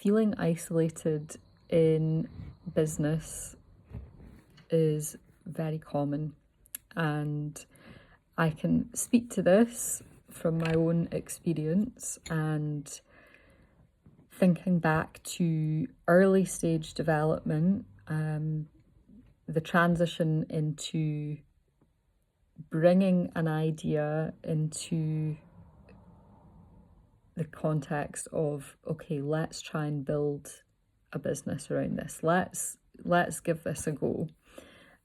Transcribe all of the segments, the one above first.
feeling isolated in business is very common, and I can speak to this from my own experience and thinking back to early stage development, the transition into bringing an idea into the context of, okay, let's try and build a business around this. Let's give this a go.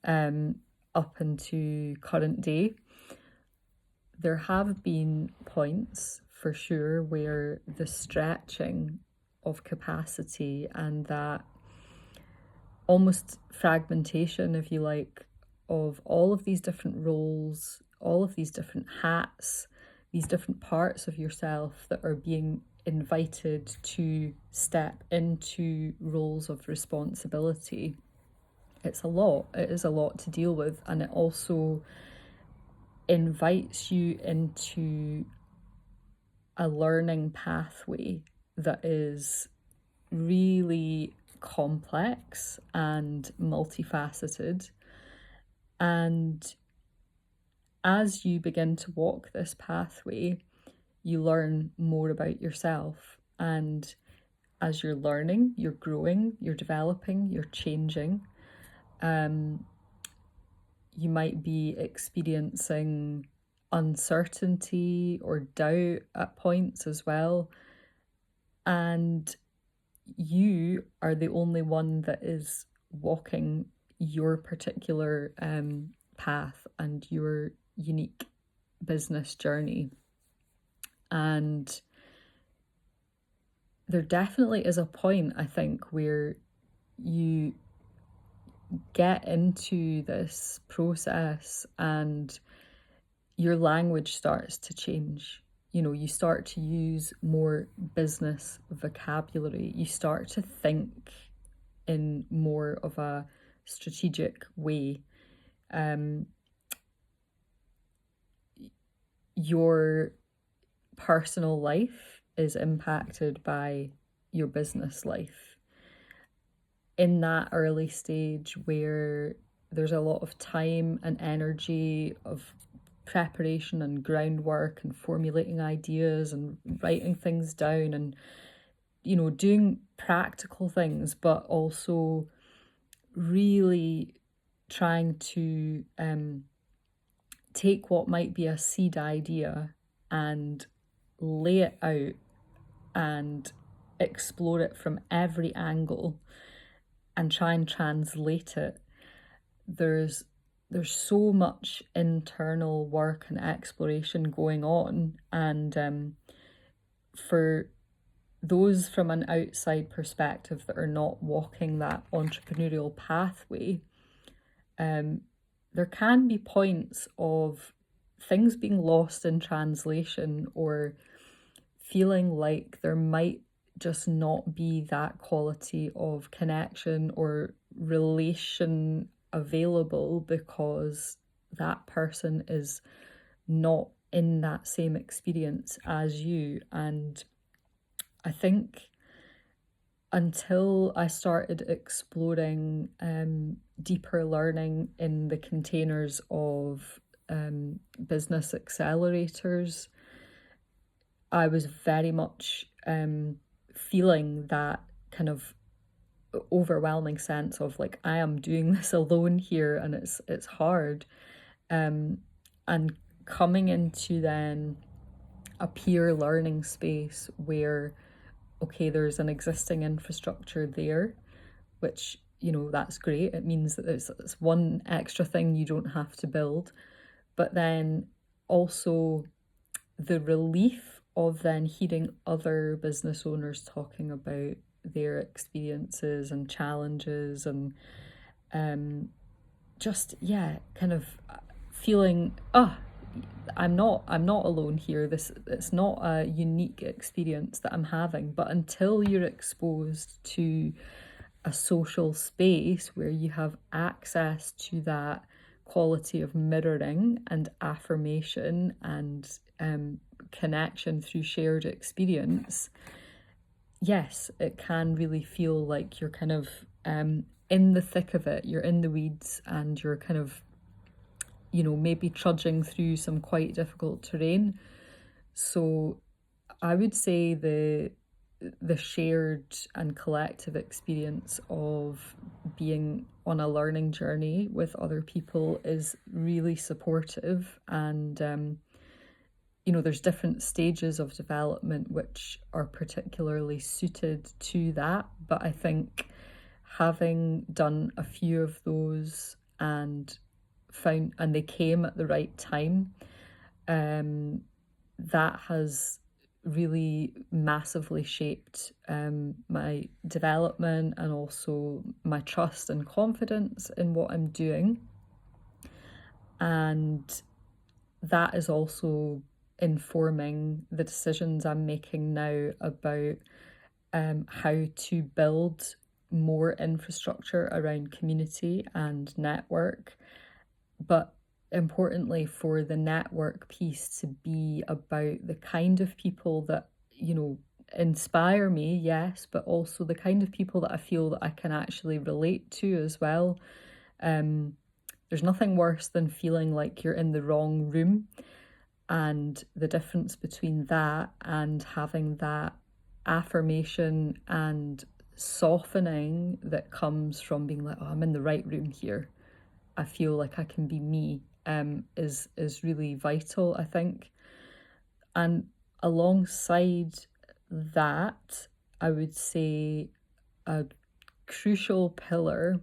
Up into current day, there have been points for sure where the stretching of capacity and that almost fragmentation, if you like, of all of these different roles, all of these different hats, these different parts of yourself that are being invited to step into roles of responsibility. It's a lot. It is a lot to deal with, and it also invites you into a learning pathway that is really complex and multifaceted. And as you begin to walk this pathway, you learn more about yourself. And as you're learning, you're growing, you're developing, you're changing. You might be experiencing uncertainty or doubt at points as well. And you are the only one that is walking your particular path and your unique business journey. And there definitely is a point, I think, where you get into this process and your language starts to change. You know, you start to use more business vocabulary. You start to think in more of a strategic way. Your personal life is impacted by your business life. In that early stage where there's a lot of time and energy of preparation and groundwork and formulating ideas and writing things down and, you know, doing practical things, but also really trying to take what might be a seed idea and lay it out and explore it from every angle and try and translate it. There's so much internal work and exploration going on, and for those from an outside perspective that are not walking that entrepreneurial pathway, there can be points of things being lost in translation or feeling like there might just not be that quality of connection or relation available because that person is not in that same experience as you. And I think until I started exploring deeper learning in the containers of business accelerators, I was very much feeling that kind of overwhelming sense of like, I am doing this alone here and it's hard, and coming into then a peer learning space where, okay, there's an existing infrastructure there, which, you know, that's great. It means that it's one extra thing you don't have to build. But then also the relief of then hearing other business owners talking about their experiences and challenges and just, yeah, kind of feeling, I'm not alone here. It's not a unique experience that I'm having. But until you're exposed to a social space where you have access to that quality of mirroring and affirmation and connection through shared experience, yes, it can really feel like you're kind of in the thick of it, you're in the weeds, and you're kind of, maybe trudging through some quite difficult terrain. So I would say the shared and collective experience of being on a learning journey with other people is really supportive, and there's different stages of development which are particularly suited to that. But I think having done a few of those and they came at the right time, that has really massively shaped my development and also my trust and confidence in what I'm doing. And that is also informing the decisions I'm making now about how to build more infrastructure around community and network. But importantly, for the network piece to be about the kind of people that, inspire me, yes, but also the kind of people that I feel that I can actually relate to as well. There's nothing worse than feeling like you're in the wrong room. And the difference between that and having that affirmation and softening that comes from being like, oh, I'm in the right room here, I feel like I can be me, is really vital, I think. And alongside that, I would say a crucial pillar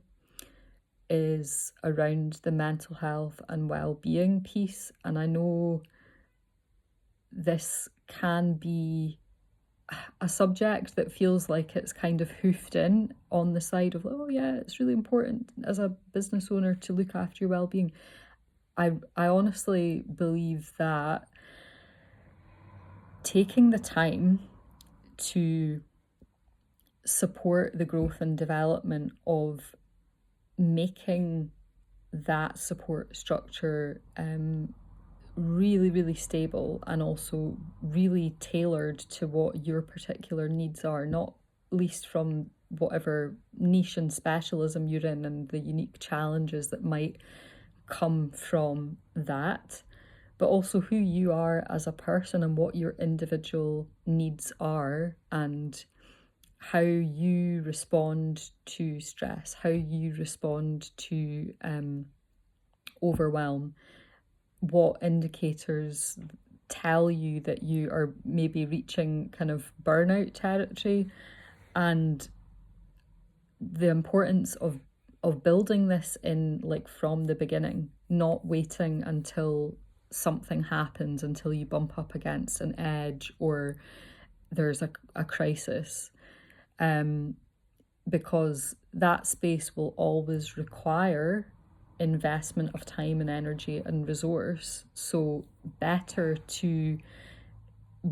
is around the mental health and well-being piece. And I know this can be a subject that feels like it's kind of hoofed in on the side of, oh yeah, it's really important as a business owner to look after your well-being. I honestly believe that taking the time to support the growth and development of making that support structure really, really stable and also really tailored to what your particular needs are, not least from whatever niche and specialism you're in and the unique challenges that might come from that, but also who you are as a person and what your individual needs are and how you respond to stress, how you respond to overwhelm, what indicators tell you that you are maybe reaching kind of burnout territory, and the importance of building this in like from the beginning, not waiting until something happens, until you bump up against an edge or there's a crisis, because that space will always require investment of time and energy and resource. So better to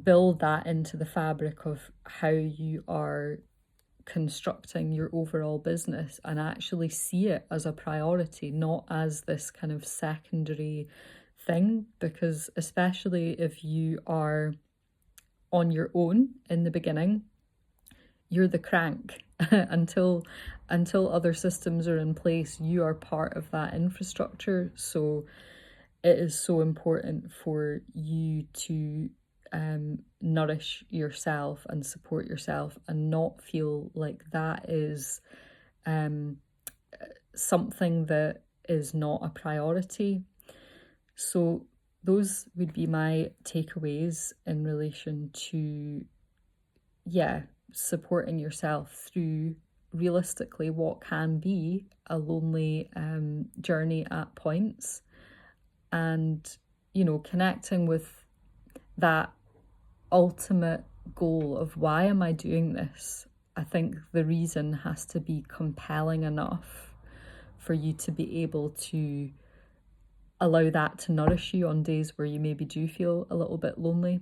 build that into the fabric of how you are constructing your overall business and actually see it as a priority, not as this kind of secondary thing. Because especially if you are on your own in the beginning, you're the crank until other systems are in place. You are part of that infrastructure. So it is so important for you to nourish yourself and support yourself and not feel like that is something that is not a priority. So those would be my takeaways in relation to, supporting yourself through realistically what can be a lonely journey at points, and connecting with that ultimate goal of why am I doing this. I think the reason has to be compelling enough for you to be able to allow that to nourish you on days where you maybe do feel a little bit lonely.